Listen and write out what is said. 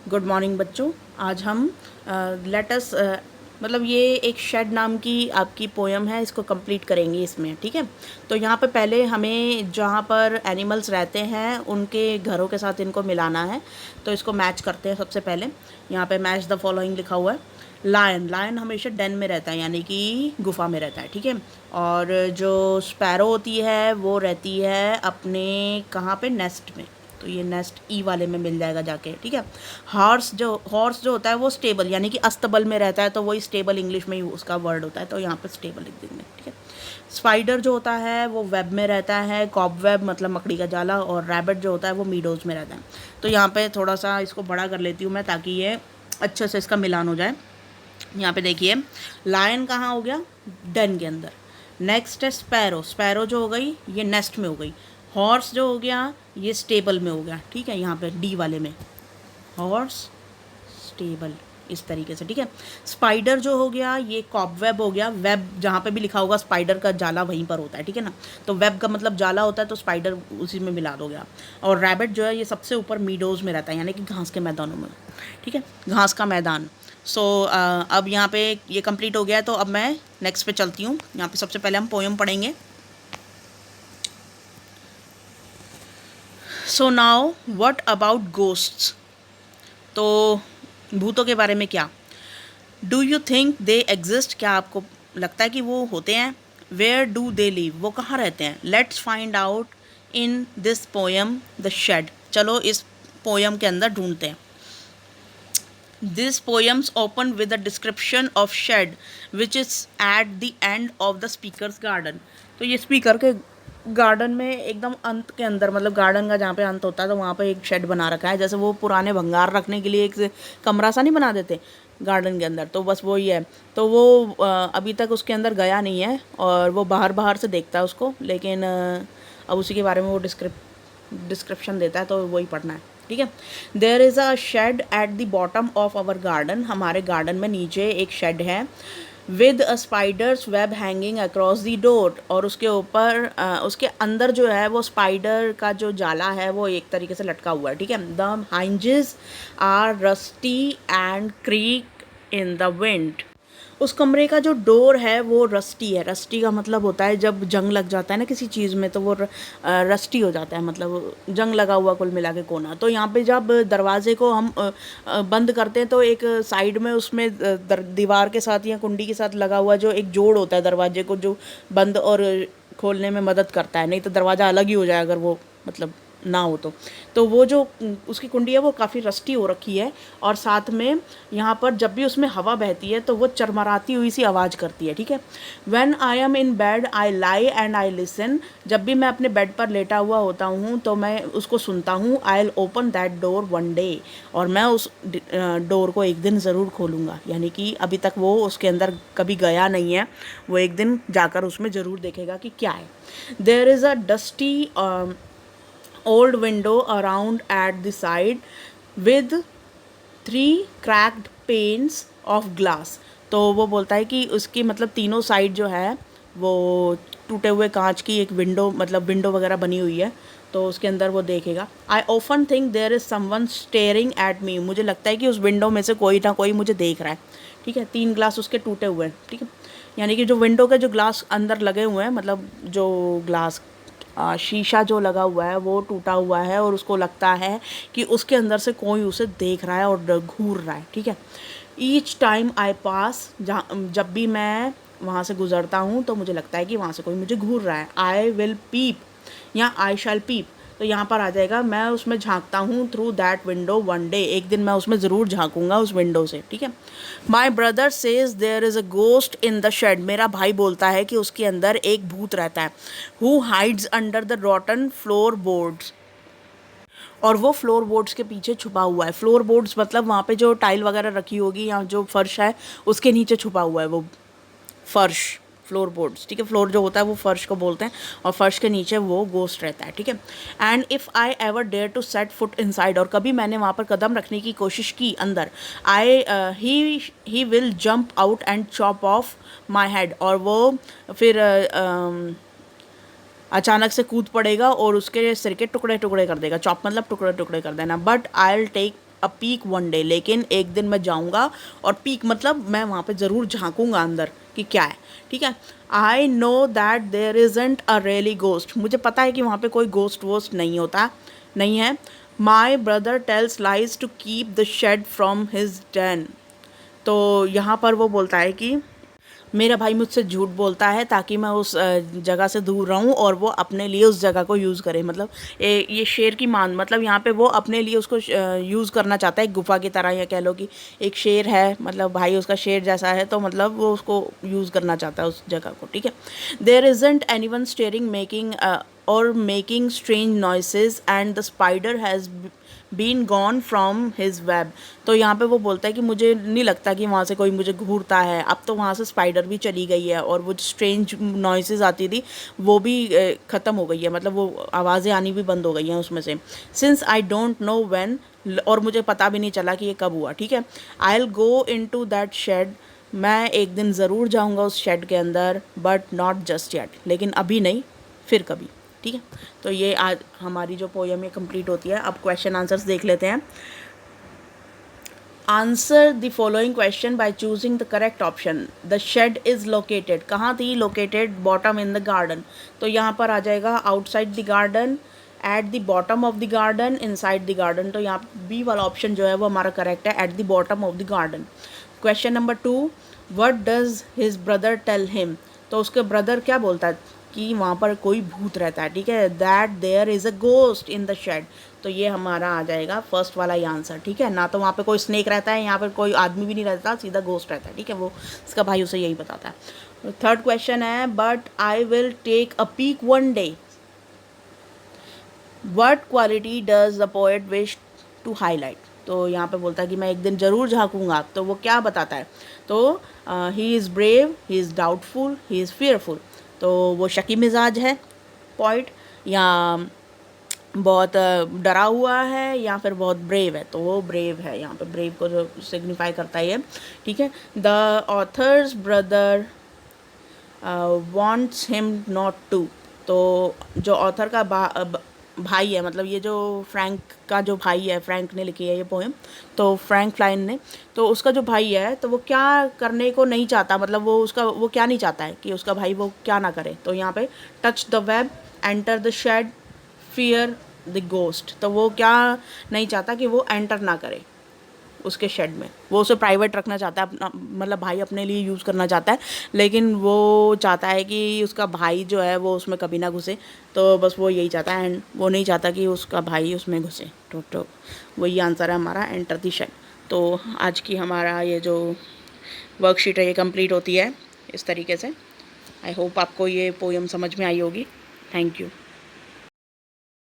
Good morning बच्चों। आज हम लेटस मतलब ये एक शेड नाम की आपकी पोयम है, इसको कंप्लीट करेंगे इसमें। ठीक है, तो यहाँ पे पहले हमें जहाँ पर एनिमल्स रहते हैं उनके घरों के साथ इनको मिलाना है। तो इसको मैच करते हैं। सबसे पहले यहाँ पे मैच द फॉलोइंग लिखा हुआ है। लायन, लायन हमेशा डेन में रहता है, यानी कि गुफा में रहता है। ठीक है, और जो स्पैरो होती है वो रहती है अपने कहाँ पे, नेस्ट में। तो ये नेस्ट ई वाले में मिल जाएगा जाके। ठीक है, हॉर्स जो होता है वो स्टेबल यानी कि अस्तबल में रहता है, तो वही स्टेबल इंग्लिश में ही उसका वर्ड होता है, तो यहाँ पर स्टेबल लिख देंगे। ठीक है, स्पाइडर जो होता है वो वेब में रहता है, कॉबवेब मतलब मकड़ी का जाला, और रैबिट जो होता है वो मीडोज में रहता है। तो यहाँ पे थोड़ा सा इसको बड़ा कर लेती हूँ मैं, ताकि ये अच्छे से इसका मिलान हो जाए। यहाँ पे देखिए, लायन कहाँ हो गया, डेन के अंदर। नेक्स्ट है स्पैरो, स्पैरो जो हो गई ये नेस्ट में हो गई। हॉर्स जो हो गया ये स्टेबल में हो गया। ठीक है, यहाँ पे डी वाले में हॉर्स स्टेबल, इस तरीके से। ठीक है, स्पाइडर जो हो गया ये कॉबवेब हो गया। वेब जहाँ पे भी लिखा होगा स्पाइडर का जाला वहीं पर होता है। ठीक है ना, तो वेब का मतलब जाला होता है, तो स्पाइडर उसी में मिला दोगे आप। और रैबिट जो है ये सबसे ऊपर मीडोज में रहता है, यानी कि घास के मैदानों में। ठीक है, घास का मैदान। सो अब यहाँ पे ये कंप्लीट हो गया है, तो अब मैं नेक्स्ट पे चलती हूँ। यहाँ पे सबसे पहले हम पोएम पढ़ेंगे। So now what about ghosts. तो भूतों के बारे में क्या। Do you think they exist, क्या आपको लगता है कि वो होते हैं। वेयर डू दे लिव, वो कहाँ रहते हैं। Let's find out in this poem the shed, चलो इस पोएम के अंदर ढूंढते हैं। This poems open with a description of shed which is at the end of the speaker's garden। तो ये स्पीकर के गार्डन में एकदम अंत के अंदर, मतलब गार्डन का जहाँ पे अंत होता है, तो वहाँ पे एक शेड बना रखा है। जैसे वो पुराने भंगार रखने के लिए एक कमरा सा नहीं बना देते गार्डन के अंदर, तो बस वही है। तो वो अभी तक उसके अंदर गया नहीं है, और वो बाहर बाहर से देखता है उसको, लेकिन अब उसी के बारे में वो डिस्क्रिप्शन देता है, तो वही पढ़ना है। ठीक है, there is a shed at the bottom of our garden, हमारे गार्डन में नीचे एक शेड है। With a spider's web hanging across the door, और उसके ऊपर उसके अंदर जो है वो स्पाइडर का जो जाला है वो एक तरीके से लटका हुआ है। ठीक है, the hinges are rusty and creak in the wind. उस कमरे का जो डोर है वो रस्टी है। रस्टी का मतलब होता है जब जंग लग जाता है ना किसी चीज़ में, तो वो रस्टी हो जाता है, मतलब जंग लगा हुआ कुल मिला के कोना। तो यहाँ पे जब दरवाजे को हम बंद करते हैं, तो एक साइड में उसमें दीवार के साथ या कुंडी के साथ लगा हुआ जो एक जोड़ होता है दरवाजे को, जो बंद और खोलने में मदद करता है। नहीं तो दरवाज़ा अलग ही हो जाए अगर वो मतलब ना हो तो वो जो उसकी कुंडी है वो काफ़ी रस्टी हो रखी है। और साथ में यहाँ पर जब भी उसमें हवा बहती है तो वो चरमराती हुई सी आवाज़ करती है। ठीक है, when I am in bed I lie and I listen, जब भी मैं अपने बेड पर लेटा हुआ होता हूँ तो मैं उसको सुनता हूँ। I will open that door one day, और मैं उस डोर को एक दिन ज़रूर खोलूँगा, यानी कि अभी तक वो उसके अंदर कभी गया नहीं है, वो एक दिन जाकर उसमें ज़रूर देखेगा कि क्या है। There is a dusty old window around at the side with 3 cracked panes of glass। तो वो बोलता है कि उसकी मतलब तीनों साइड जो है वो टूटे हुए कांच की एक विंडो, मतलब विंडो वगैरह बनी हुई है, तो उसके अंदर वो देखेगा। I often think there is someone staring at me, मुझे लगता है कि उस विंडो में से कोई ना कोई मुझे देख रहा है। ठीक है, 3 ग्लास उसके टूटे हुए हैं। ठीक है, यानी कि जो विंडो के जो ग्लास अंदर लगे हुए हैं, मतलब जो ग्लास शीशा जो लगा हुआ है वो टूटा हुआ है, और उसको लगता है कि उसके अंदर से कोई उसे देख रहा है और घूर रहा है। ठीक है, ईच टाइम आई पास, जहाँ जब भी मैं वहाँ से गुज़रता हूँ तो मुझे लगता है कि वहाँ से कोई मुझे घूर रहा है। आई विल पीप, या आई शैल पीप, तो यहाँ पर आ जाएगा मैं उसमें झांकता हूँ। Through that window one day, एक दिन मैं उसमें ज़रूर झांकूंगा उस विंडो से। ठीक है, my brother says there is a ghost in the shed, मेरा भाई बोलता है कि उसके अंदर एक भूत रहता है। Who hides under the rotten floor boards, और वो फ्लोर बोर्ड्स के पीछे छुपा हुआ है। फ्लोर बोर्ड्स मतलब वहाँ पे जो टाइल वगैरह रखी होगी या जो फर्श है उसके नीचे छुपा हुआ है वो फर्श, फ्लोर बोर्ड्स। ठीक है, फ्लोर जो होता है वो फर्श को बोलते हैं, और फर्श के नीचे वो गोस्ट रहता है। ठीक है, and if I ever dare to set foot inside, और कभी मैंने वहाँ पर कदम रखने की कोशिश की अंदर, I he will jump out and chop off my head, और वो फिर अचानक से कूद पड़ेगा और उसके सिर के टुकड़े टुकड़े कर देगा। चॉप मतलब टुकड़े टुकड़े कर देना। But I will take a peek one day, लेकिन एक दिन मैं जाऊँगा, और पीक मतलब मैं वहाँ पे ज़रूर झाँकूँगा अंदर कि क्या है, ठीक है। I know that there isn't a really ghost, मुझे पता है कि वहाँ पे कोई गोस्ट वोस्ट नहीं होता, नहीं है। My brother tells lies to keep the shed from his den, तो यहाँ पर वो बोलता है कि मेरा भाई मुझसे झूठ बोलता है ताकि मैं उस जगह से दूर रहूं और वो अपने लिए उस जगह को यूज़ करे, मतलब ये शेर की मान, मतलब यहाँ पे वो अपने लिए उसको यूज़ करना चाहता है, एक गुफा की तरह, या कह लो कि एक शेर है, मतलब भाई उसका शेर जैसा है, तो मतलब वो उसको यूज़ करना चाहता है उस जगह को, ठीक है। There isn't any one staring making और making strange noises and the spider has been gone from his web, तो यहाँ पे वो बोलता है कि मुझे नहीं लगता कि वहाँ से कोई मुझे घूरता है, अब तो वहाँ से स्पाइडर भी चली गई है, और वो स्ट्रेंज नॉइसेज आती थी वो भी ख़त्म हो गई है, मतलब वो आवाज़ें आनी भी बंद हो गई हैं उसमें से। Since I don't know when, और मुझे पता भी नहीं चला कि ये कब हुआ, ठीक है। I will go into that shed, मैं एक दिन ज़रूर जाऊँगा उस शेड के अंदर, बट नॉट जस्ट येट, लेकिन अभी नहीं, फिर कभी, ठीक है। तो ये आज हमारी जो पोएम है कंप्लीट होती है। अब क्वेश्चन आंसर्स देख लेते हैं। Answer the following question by choosing the correct option. The shed is located, कहाँ थी located? Bottom in the garden, तो यहाँ पर आ जाएगा outside the garden, at the bottom of the garden, inside the garden, तो यहाँ बी वाला ऑप्शन जो है वो हमारा करेक्ट है, at the bottom of the garden. Question number 2, what does his brother tell him, तो उसके ब्रदर क्या बोलता है कि वहाँ पर कोई भूत रहता है, ठीक है। That there is a ghost in the shed, तो ये हमारा आ जाएगा फर्स्ट वाला ही आंसर, ठीक है ना। तो वहाँ पे कोई स्नेक रहता है, यहाँ पर कोई आदमी भी नहीं रहता, सीधा गोस्ट रहता है, ठीक है। वो इसका भाई उसे यही बताता है। थर्ड क्वेश्चन है, but I will take a peek one day, what quality does the poet wish to highlight, तो यहाँ पे बोलता है कि मैं एक दिन ज़रूर झाँकूंगा, तो वो क्या बताता है? तो he is brave, he is doubtful, he is fearful, तो वो शकी मिजाज है पोइट, या बहुत डरा हुआ है, या फिर बहुत ब्रेव है, तो वो ब्रेव है, यहाँ पे ब्रेव को जो सिग्निफाई करता है ये, ठीक है। The author's brother wants him not to, तो जो ऑथर का भाई है, मतलब ये जो फ्रैंक का जो भाई है, फ्रैंक ने लिखी है ये पोएम, तो फ्रैंक फ्लाइन ने, तो उसका जो भाई है तो वो क्या करने को नहीं चाहता, मतलब वो क्या नहीं चाहता है कि उसका भाई वो क्या ना करे, तो यहाँ पे touch the web, enter the shed, fear the ghost, तो वो क्या नहीं चाहता कि वो एंटर ना करे उसके शेड में, वो उसे प्राइवेट रखना चाहता है, अपना मतलब भाई अपने लिए यूज़ करना चाहता है, लेकिन वो चाहता है कि उसका भाई जो है वो उसमें कभी ना घुसे, तो बस वो यही चाहता है, एंड वो नहीं चाहता कि उसका भाई उसमें घुसे, तो वही आंसर है हमारा, एंटर द शेड। तो आज की हमारा ये जो वर्कशीट है ये कंप्लीट होती है इस तरीके से। आई होप आपको ये पोएम समझ में आई होगी। Thank you.